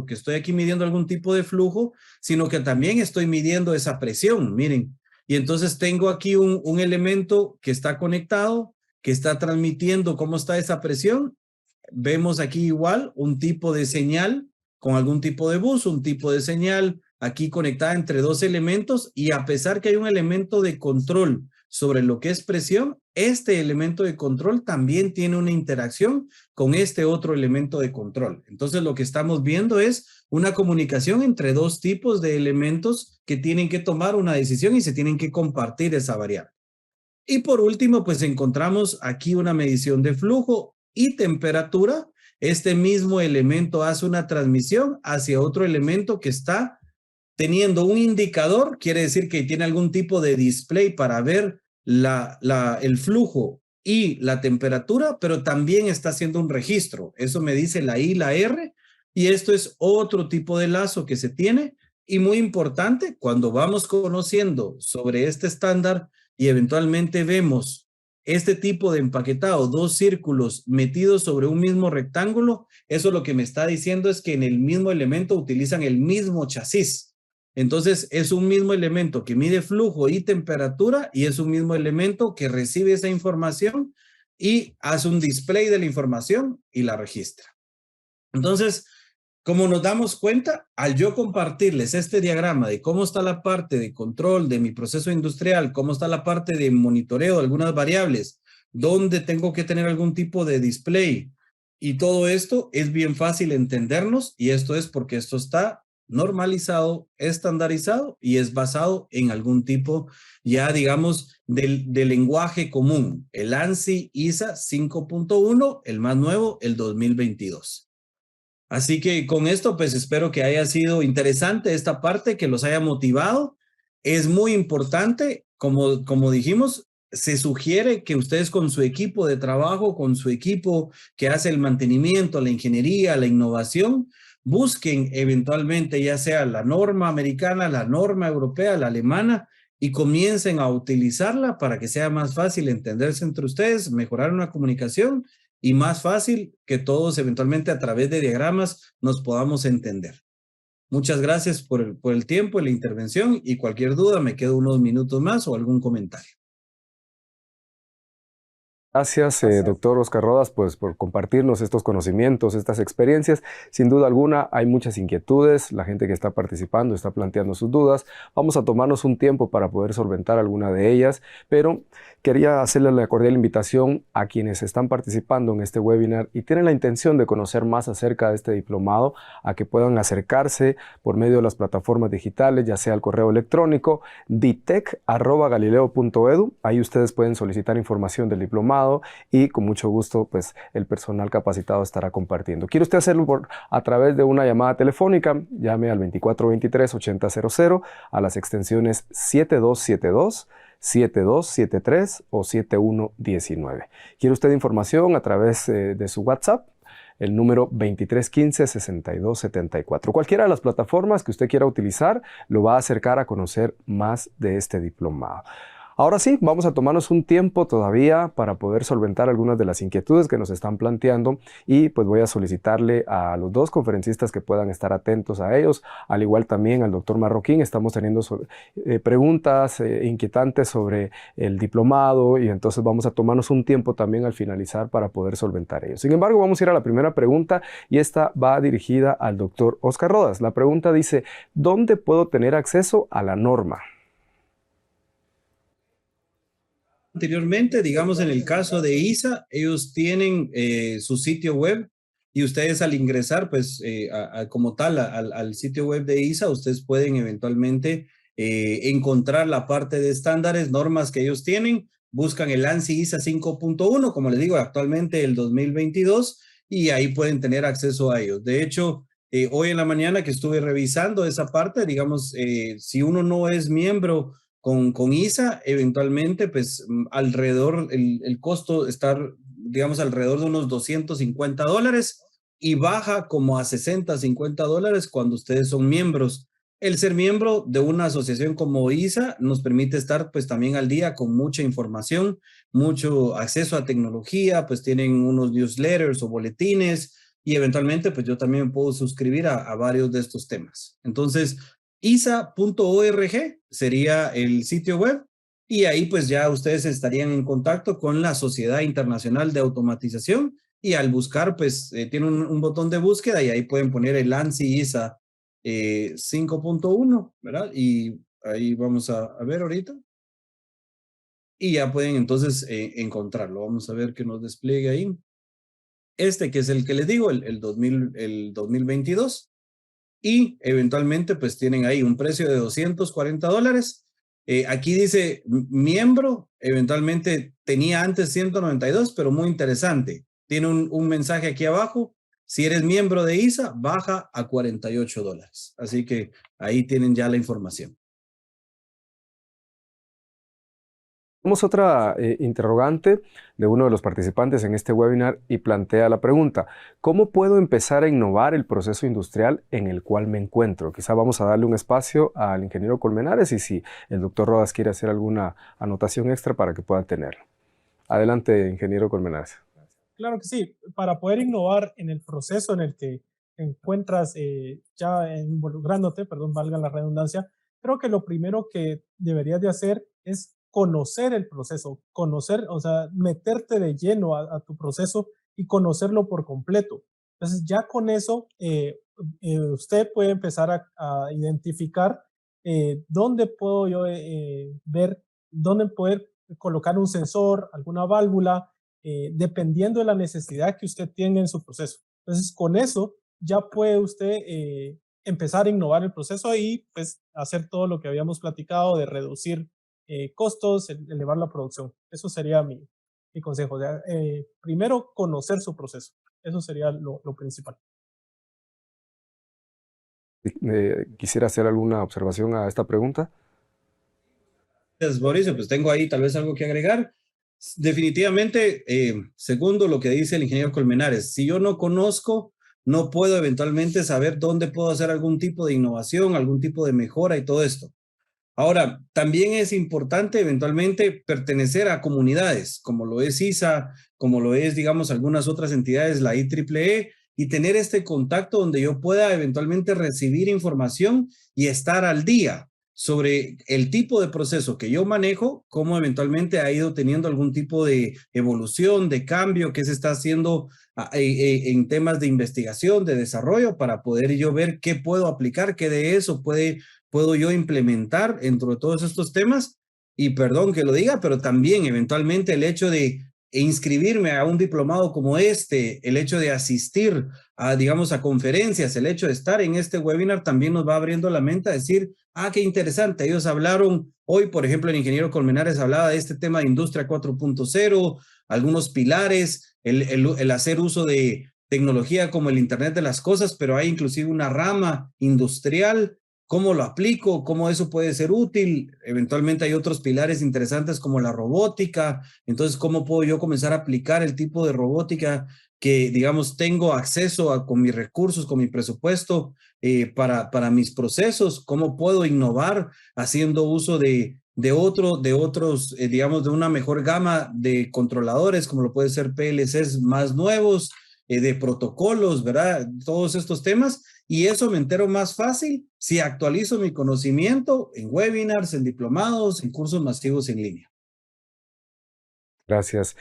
Speaker 4: que estoy aquí midiendo algún tipo de flujo, sino que también estoy midiendo esa presión, miren. Y entonces tengo aquí un elemento que está conectado, que está transmitiendo cómo está esa presión. Vemos aquí igual un tipo de señal con algún tipo de bus, un tipo de señal aquí conectada entre dos elementos, y a pesar que hay un elemento de control sobre lo que es presión, este elemento de control también tiene una interacción con este otro elemento de control. Entonces lo que estamos viendo es una comunicación entre dos tipos de elementos que tienen que tomar una decisión y se tienen que compartir esa variable. Y por último, pues encontramos aquí una medición de flujo y temperatura. Este mismo elemento hace una transmisión hacia otro elemento que está teniendo un indicador, quiere decir que tiene algún tipo de display para ver el flujo y la temperatura, pero también está haciendo un registro. Eso me dice la I, la R, y esto es otro tipo de lazo que se tiene. Y muy importante, cuando vamos conociendo sobre este estándar y eventualmente vemos este tipo de empaquetado, dos círculos metidos sobre un mismo rectángulo, eso lo que me está diciendo es que en el mismo elemento utilizan el mismo chasis. Entonces, es un mismo elemento que mide flujo y temperatura y es un mismo elemento que recibe esa información y hace un display de la información y la registra. Entonces, como nos damos cuenta, al yo compartirles este diagrama de cómo está la parte de control de mi proceso industrial, cómo está la parte de monitoreo de algunas variables, dónde tengo que tener algún tipo de display y todo esto, es bien fácil entendernos, y esto es porque esto está normalizado, estandarizado y es basado en algún tipo ya digamos de lenguaje común, el ANSI ISA 5.1, el más nuevo, el 2022. Así que con esto pues espero que haya sido interesante esta parte, que los haya motivado. Es muy importante, como dijimos, se sugiere que ustedes con su equipo de trabajo, con su equipo que hace el mantenimiento, la ingeniería, la innovación, busquen eventualmente ya sea la norma americana, la norma europea, la alemana, y comiencen a utilizarla para que sea más fácil entenderse entre ustedes, mejorar una comunicación y más fácil que todos eventualmente a través de diagramas nos podamos entender. Muchas gracias por el tiempo y la intervención, y cualquier duda me quedo unos minutos más o algún comentario.
Speaker 1: Gracias, doctor Oscar Rodas, pues por compartirnos estos conocimientos, estas experiencias. Sin duda alguna hay muchas inquietudes, la gente que está participando está planteando sus dudas. Vamos a tomarnos un tiempo para poder solventar alguna de ellas, pero quería hacerle la cordial invitación a quienes están participando en este webinar y tienen la intención de conocer más acerca de este diplomado, a que puedan acercarse por medio de las plataformas digitales, ya sea al correo electrónico ditec@galileo.edu. Ahí ustedes pueden solicitar información del diplomado y con mucho gusto pues el personal capacitado estará compartiendo. ¿Quiere usted hacerlo a través de una llamada telefónica? Llame al 2423-8000 a las extensiones 7272, 7273 o 7119. ¿Quiere usted información a través de su WhatsApp? El número 2315-6274. Cualquiera de las plataformas que usted quiera utilizar lo va a acercar a conocer más de este diplomado. Ahora sí, vamos a tomarnos un tiempo todavía para poder solventar algunas de las inquietudes que nos están planteando, y pues voy a solicitarle a los dos conferencistas que puedan estar atentos a ellos, al igual también al doctor Marroquín. Estamos teniendo preguntas inquietantes sobre el diplomado, y entonces vamos a tomarnos un tiempo también al finalizar para poder solventar ellos. Sin embargo, vamos a ir a la primera pregunta, y esta va dirigida al doctor Oscar Rodas. La pregunta dice: ¿dónde puedo tener acceso a la norma?
Speaker 4: Anteriormente, digamos en el caso de ISA, ellos tienen su sitio web, y ustedes al ingresar pues como tal al sitio web de ISA, ustedes pueden eventualmente encontrar la parte de estándares, normas que ellos tienen, buscan el ANSI ISA 5.1, como les digo, actualmente el 2022, y ahí pueden tener acceso a ellos. De hecho, hoy en la mañana que estuve revisando esa parte, digamos, si uno no es miembro con ISA, eventualmente, pues alrededor, el costo está, digamos, alrededor de unos $250 y baja como a $60, $50 cuando ustedes son miembros El ser miembro de una asociación como ISA nos permite estar pues también al día con mucha información, mucho acceso a tecnología, pues tienen unos newsletters o boletines y eventualmente pues yo también puedo suscribir a varios de estos temas. Entonces, isa.org sería el sitio web y ahí pues ya ustedes estarían en contacto con la Sociedad Internacional de Automatización y al buscar pues tiene un botón de búsqueda y ahí pueden poner el ANSI ISA 5.1, ¿verdad? Y ahí vamos a ver ahorita. Y ya pueden entonces encontrarlo. Vamos a ver que nos despliegue ahí. Este que es el que les digo, el 2022. Y eventualmente pues tienen ahí un precio de $240. Aquí dice miembro, eventualmente tenía antes 192, pero muy interesante. Tiene un mensaje aquí abajo. Si eres miembro de ISA, baja a $48. Así que ahí tienen ya la información.
Speaker 1: Tenemos otra interrogante de uno de los participantes en este webinar y plantea la pregunta: ¿cómo puedo empezar a innovar el proceso industrial en el cual me encuentro? Quizá vamos a darle un espacio al ingeniero Colmenares y si el doctor Rodas quiere hacer alguna anotación extra para que pueda tenerlo. Adelante, ingeniero Colmenares.
Speaker 3: Claro que sí, para poder innovar en el proceso en el que te encuentras ya involucrándote, perdón, valga la redundancia, creo que lo primero que deberías de hacer es conocer el proceso, conocer, o sea, meterte de lleno a tu proceso y conocerlo por completo. Entonces, ya con eso, usted puede empezar a identificar dónde puedo yo ver, dónde poder colocar un sensor, alguna válvula, dependiendo de la necesidad que usted tenga en su proceso. Entonces, con eso ya puede usted empezar a innovar el proceso y pues hacer todo lo que habíamos platicado de reducir costos, elevar la producción. Eso sería mi consejo. O sea, primero, conocer su proceso. Eso sería lo principal.
Speaker 1: ¿Quisiera hacer alguna observación a esta pregunta?
Speaker 4: Gracias, Mauricio. Pues tengo ahí tal vez algo que agregar. Definitivamente, segundo lo que dice el ingeniero Colmenares, si yo no conozco, no puedo eventualmente saber dónde puedo hacer algún tipo de innovación, algún tipo de mejora y todo esto. Ahora, también es importante eventualmente pertenecer a comunidades, como lo es ISA, como lo es, digamos, algunas otras entidades, la IEEE, y tener este contacto donde yo pueda eventualmente recibir información y estar al día sobre el tipo de proceso que yo manejo, cómo eventualmente ha ido teniendo algún tipo de evolución, de cambio que se está haciendo en temas de investigación, de desarrollo, para poder yo ver qué puedo aplicar, qué de eso puedo yo implementar dentro de todos estos temas. Y perdón que lo diga, pero también eventualmente el hecho de inscribirme a un diplomado como este, el hecho de asistir a, digamos, a conferencias, el hecho de estar en este webinar también nos va abriendo la mente a decir, qué interesante, ellos hablaron, hoy por ejemplo el ingeniero Colmenares hablaba de este tema de industria 4.0, algunos pilares, el hacer uso de tecnología como el Internet de las cosas, pero hay inclusive una rama industrial. ¿Cómo lo aplico? ¿Cómo eso puede ser útil? Eventualmente hay otros pilares interesantes como la robótica. Entonces, ¿cómo puedo yo comenzar a aplicar el tipo de robótica que, digamos, tengo acceso con mis recursos, con mi presupuesto para mis procesos? ¿Cómo puedo innovar haciendo uso de otros, digamos, de una mejor gama de controladores, como lo puede ser PLCs más nuevos, de protocolos, ¿verdad? Todos estos temas. Y eso me entero más fácil si actualizo mi conocimiento en webinars, en diplomados, en cursos masivos en línea.
Speaker 1: Gracias.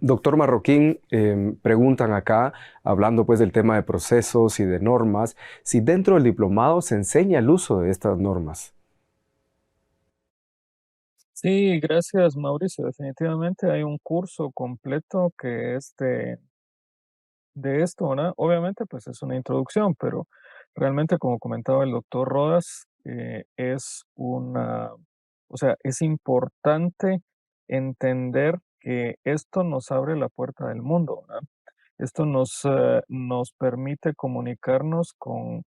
Speaker 1: Doctor Marroquín, preguntan acá, hablando pues del tema de procesos y de normas, si dentro del diplomado se enseña el uso de estas normas.
Speaker 2: Sí, gracias, Mauricio. Definitivamente hay un curso completo que es de esto, ¿verdad? Obviamente, pues es una introducción, pero realmente, como comentaba el doctor Rodas, o sea, es importante entender que esto nos abre la puerta del mundo, ¿verdad? Esto nos permite comunicarnos con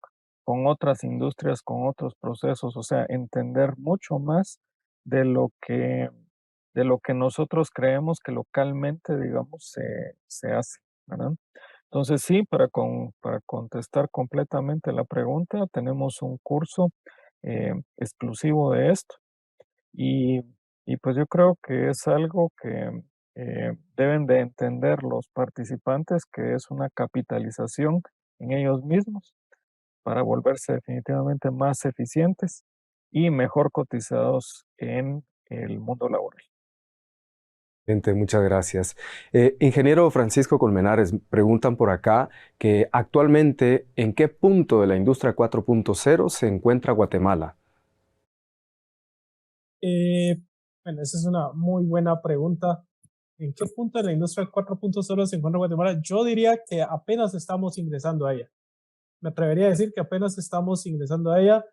Speaker 2: otras industrias, con otros procesos, o sea, entender mucho más de lo que, de lo que nosotros creemos que localmente, digamos, se hace, ¿verdad? Entonces sí, para contestar completamente la pregunta, tenemos un curso exclusivo de esto y, y pues yo creo que es algo que deben de entender los participantes, que es una capitalización en ellos mismos para volverse definitivamente más eficientes y mejor cotizados en el mundo laboral.
Speaker 1: Excelente, muchas gracias. Ingeniero Francisco Colmenares, preguntan por acá que actualmente, ¿en qué punto de la industria 4.0 se encuentra Guatemala?
Speaker 3: Eh, bueno, esa es una muy buena pregunta. ¿En qué punto de la industria 4.0 se encuentra Guatemala? Yo diría que apenas estamos ingresando a ella. Me atrevería a decir que apenas estamos ingresando a ella,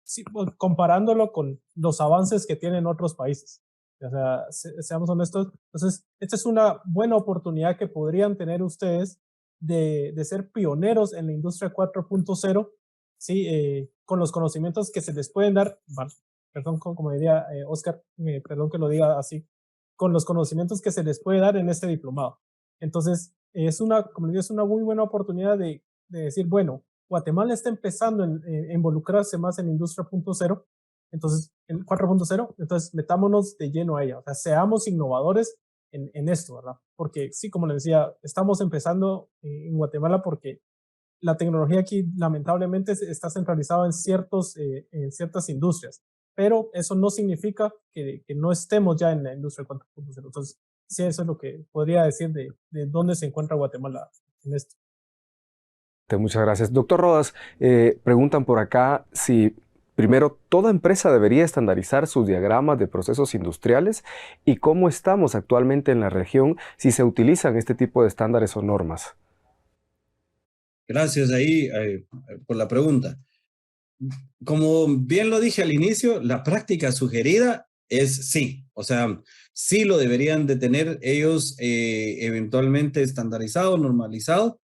Speaker 3: sí, pues, comparándolo con los avances que tienen otros países. O sea, seamos honestos. Entonces, esta es una buena oportunidad que podrían tener ustedes de ser pioneros en la industria 4.0, ¿sí? Con los conocimientos que se les pueden dar, bueno, perdón, como diría Oscar, perdón que lo diga así, con los conocimientos que se les puede dar en este diplomado. Entonces, es una, como les digo, es una muy buena oportunidad de decir, bueno, Guatemala está empezando a involucrarse más en industria 4.0, entonces, en 4.0, entonces metámonos de lleno a ella, o sea, seamos innovadores en esto, ¿verdad? Porque sí, como les decía, estamos empezando en Guatemala porque la tecnología aquí lamentablemente está centralizada en ciertas industrias, pero eso no significa que no estemos ya en la industria 4.0. Entonces, sí, eso es lo que podría decir de dónde se encuentra Guatemala en esto.
Speaker 1: Muchas gracias. Doctor Rodas, preguntan por acá si primero toda empresa debería estandarizar sus diagramas de procesos industriales y cómo estamos actualmente en la región si se utilizan este tipo de estándares o normas.
Speaker 4: Gracias ahí por la pregunta. Como bien lo dije al inicio, la práctica sugerida es sí, o sea, sí lo deberían de tener ellos eventualmente estandarizado, normalizado.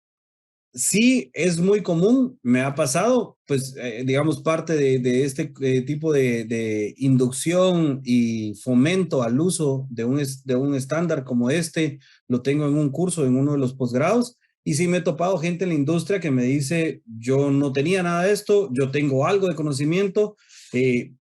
Speaker 4: Sí, es muy común, me ha pasado, pues, digamos, parte de este tipo de inducción y fomento al uso de un estándar como este, lo tengo en un curso, en uno de los posgrados, y sí me he topado gente en la industria que me dice, yo no tenía nada de esto, yo tengo algo de conocimiento,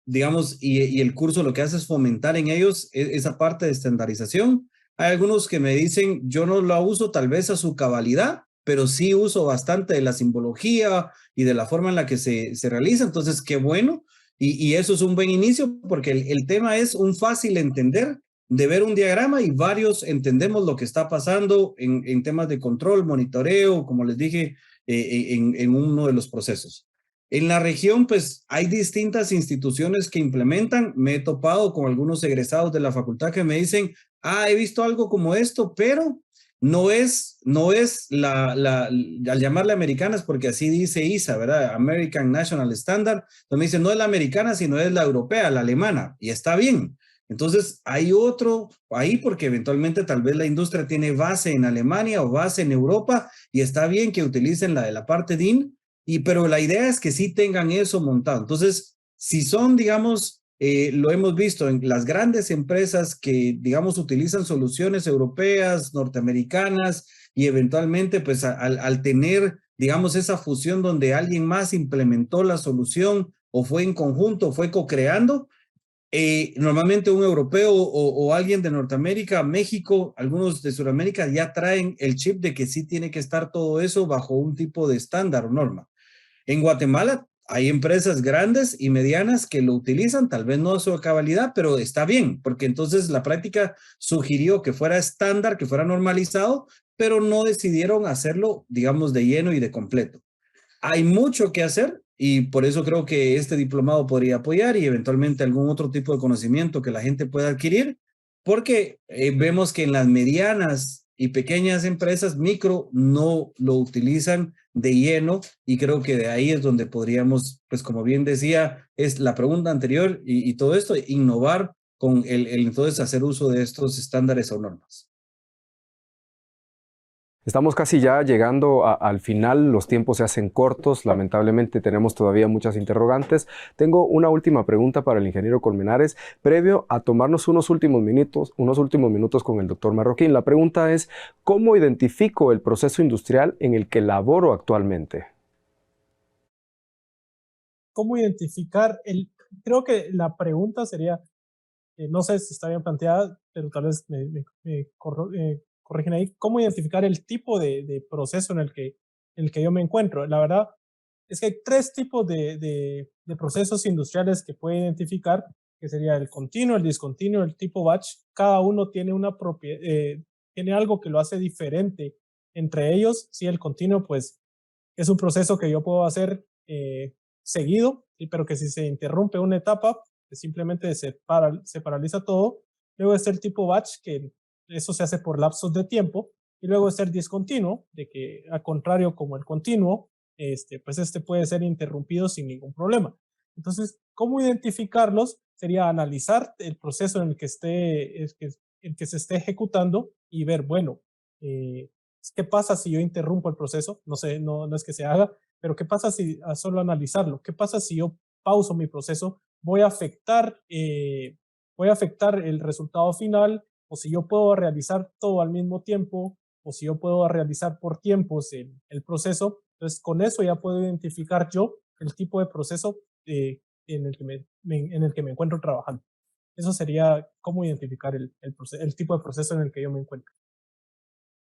Speaker 4: digamos, y el curso lo que hace es fomentar en ellos esa parte de estandarización. Hay algunos que me dicen, yo no la uso tal vez a su cabalidad, pero sí uso bastante de la simbología y de la forma en la que se realiza. Entonces, qué bueno. Y eso es un buen inicio porque el tema es un fácil entender de ver un diagrama y varios entendemos lo que está pasando en temas de control, monitoreo, como les dije, en uno de los procesos. En la región, pues hay distintas instituciones que implementan. Me he topado con algunos egresados de la facultad que me dicen, he visto algo como esto, pero no es al llamarle americanas, porque así dice ISA, ¿verdad? American National Standard. Entonces me dice, no es la americana, sino es la europea, la alemana, y está bien. Entonces hay otro ahí porque eventualmente tal vez la industria tiene base en Alemania o base en Europa y está bien que utilicen la de la parte DIN, pero la idea es que sí tengan eso montado. Entonces, si son, digamos, lo hemos visto en las grandes empresas que, digamos, utilizan soluciones europeas, norteamericanas y eventualmente, pues, al tener, digamos, esa fusión donde alguien más implementó la solución o fue en conjunto, fue co-creando, normalmente un europeo o alguien de Norteamérica, México, algunos de Sudamérica ya traen el chip de que sí tiene que estar todo eso bajo un tipo de estándar o norma. En Guatemala hay empresas grandes y medianas que lo utilizan, tal vez no a su cabalidad, pero está bien, porque entonces la práctica sugirió que fuera estándar, que fuera normalizado, pero no decidieron hacerlo, digamos, de lleno y de completo. Hay mucho que hacer y por eso creo que este diplomado podría apoyar y eventualmente algún otro tipo de conocimiento que la gente pueda adquirir, porque vemos que en las medianas y pequeñas empresas micro no lo utilizan de lleno y creo que de ahí es donde podríamos, pues como bien decía, es la pregunta anterior y todo esto, innovar con el entonces hacer uso de estos estándares o normas.
Speaker 1: Estamos casi ya llegando al final, los tiempos se hacen cortos, lamentablemente tenemos todavía muchas interrogantes. Tengo una última pregunta para el ingeniero Colmenares, previo a tomarnos unos últimos minutos con el doctor Marroquín. La pregunta es, ¿cómo identifico el proceso industrial en el que laboro actualmente?
Speaker 3: ¿Cómo identificar creo que la pregunta sería, no sé si está bien planteada, pero tal vez me corrigen ahí, ¿cómo identificar el tipo de proceso en el que yo me encuentro? La verdad es que hay tres tipos de procesos industriales que puede identificar, que sería el continuo, el discontinuo, el tipo batch. Cada uno tiene tiene algo que lo hace diferente entre ellos. Si el continuo, pues es un proceso que yo puedo hacer seguido, pero que si se interrumpe una etapa, pues simplemente se paraliza todo. Luego está el tipo batch, que eso se hace por lapsos de tiempo. Y luego está el discontinuo, de que al contrario como el continuo, pues puede ser interrumpido sin ningún problema. Entonces, ¿cómo identificarlos? Sería analizar el proceso en el que se esté ejecutando y ver, bueno, ¿qué pasa si yo interrumpo el proceso? No sé, no es que se haga, pero ¿qué pasa si solo analizarlo? ¿Qué pasa si yo pauso mi proceso? Voy a afectar el resultado final, o si yo puedo realizar todo al mismo tiempo, o si yo puedo realizar por tiempos el proceso. Entonces, con eso ya puedo identificar yo el tipo de proceso en el que me encuentro trabajando. Eso sería cómo identificar el tipo de proceso en el que yo me encuentro.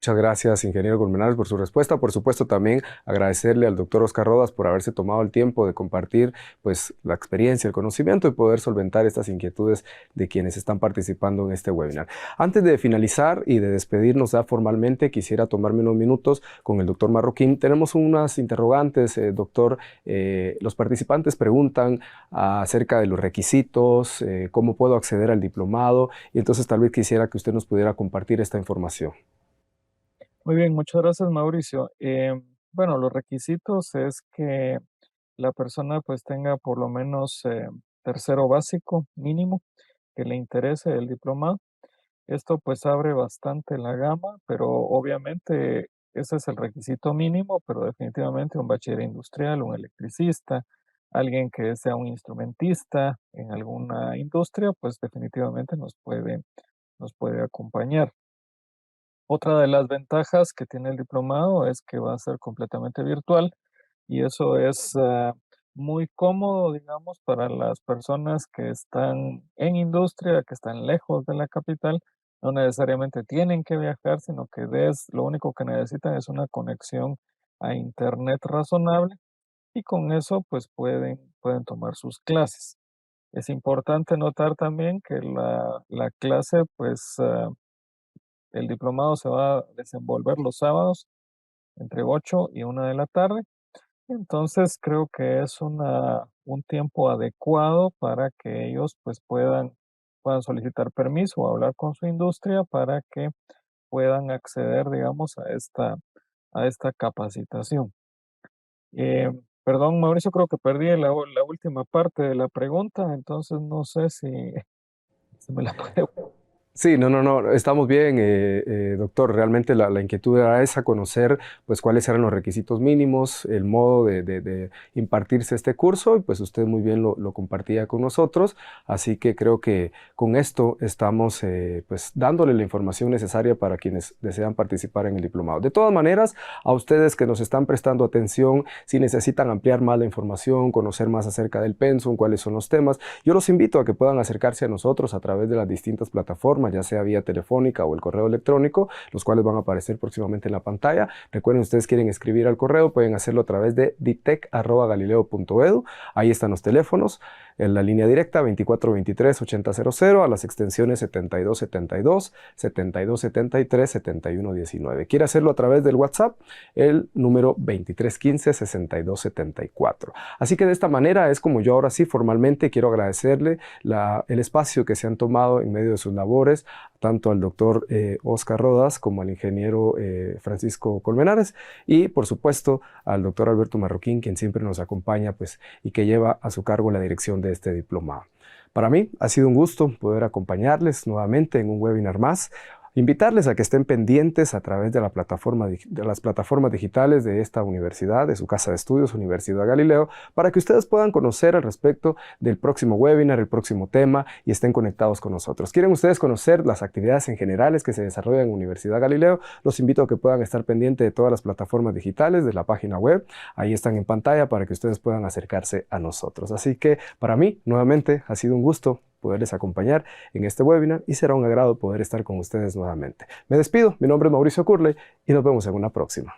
Speaker 1: Muchas gracias, ingeniero Colmenares, por su respuesta. Por supuesto, también agradecerle al doctor Oscar Rodas por haberse tomado el tiempo de compartir pues, la experiencia, el conocimiento y poder solventar estas inquietudes de quienes están participando en este webinar. Antes de finalizar y de despedirnos ya formalmente, quisiera tomarme unos minutos con el doctor Marroquín. Tenemos unas interrogantes, doctor. Los participantes preguntan acerca de los requisitos, cómo puedo acceder al diplomado, y entonces tal vez quisiera que usted nos pudiera compartir esta información.
Speaker 2: Muy bien, muchas gracias, Mauricio. Bueno, los requisitos es que la persona pues tenga por lo menos tercero básico mínimo, que le interese el diplomado. Esto pues abre bastante la gama, pero obviamente ese es el requisito mínimo, pero definitivamente un bachiller industrial, un electricista, alguien que sea un instrumentista en alguna industria, pues definitivamente nos puede acompañar. Otra de las ventajas que tiene el diplomado es que va a ser completamente virtual y eso es muy cómodo, digamos, para las personas que están en industria, que están lejos de la capital. No necesariamente tienen que viajar, sino que lo único que necesitan es una conexión a internet razonable y con eso pues pueden tomar sus clases. Es importante notar también que la clase pues el diplomado se va a desenvolver los sábados entre 8 y 1 de la tarde. Entonces creo que es un tiempo adecuado para que ellos pues puedan solicitar permiso o hablar con su industria para que puedan acceder, digamos, a esta capacitación. Perdón, Mauricio, creo que perdí la última parte de la pregunta, entonces no sé si me la puede.
Speaker 1: Sí, no, estamos bien, doctor. Realmente la inquietud era esa, conocer pues cuáles eran los requisitos mínimos, el modo de impartirse este curso, y pues usted muy bien lo compartía con nosotros, así que creo que con esto estamos pues dándole la información necesaria para quienes desean participar en el diplomado. De todas maneras, a ustedes que nos están prestando atención, si necesitan ampliar más la información, conocer más acerca del pensum, cuáles son los temas, yo los invito a que puedan acercarse a nosotros a través de las distintas plataformas, ya sea vía telefónica o el correo electrónico, los cuales van a aparecer próximamente en la pantalla. Recuerden, ustedes quieren escribir al correo, pueden hacerlo a través de ditec@galileo.edu. Ahí están los teléfonos, en la línea directa 2423-8000, a las extensiones 7272, 7273, 7119. Quiere hacerlo a través del WhatsApp, el número 2315-6274. Así que de esta manera es como yo ahora sí formalmente quiero agradecerle el espacio que se han tomado en medio de sus labores, tanto al doctor Oscar Rodas como al ingeniero Francisco Colmenares, y por supuesto al doctor Alberto Marroquín, quien siempre nos acompaña pues, y que lleva a su cargo la dirección de este diplomado. Para mí ha sido un gusto poder acompañarles nuevamente en un webinar más. Invitarles a que estén pendientes a través de las plataformas digitales de esta universidad, de su casa de estudios, Universidad Galileo, para que ustedes puedan conocer al respecto del próximo webinar, el próximo tema y estén conectados con nosotros. ¿Quieren ustedes conocer las actividades en generales que se desarrollan en Universidad Galileo? Los invito a que puedan estar pendientes de todas las plataformas digitales de la página web. Ahí están en pantalla para que ustedes puedan acercarse a nosotros. Así que para mí, nuevamente, ha sido un gusto poderles acompañar en este webinar y será un agrado poder estar con ustedes nuevamente. Me despido, mi nombre es Mauricio Curley y nos vemos en una próxima.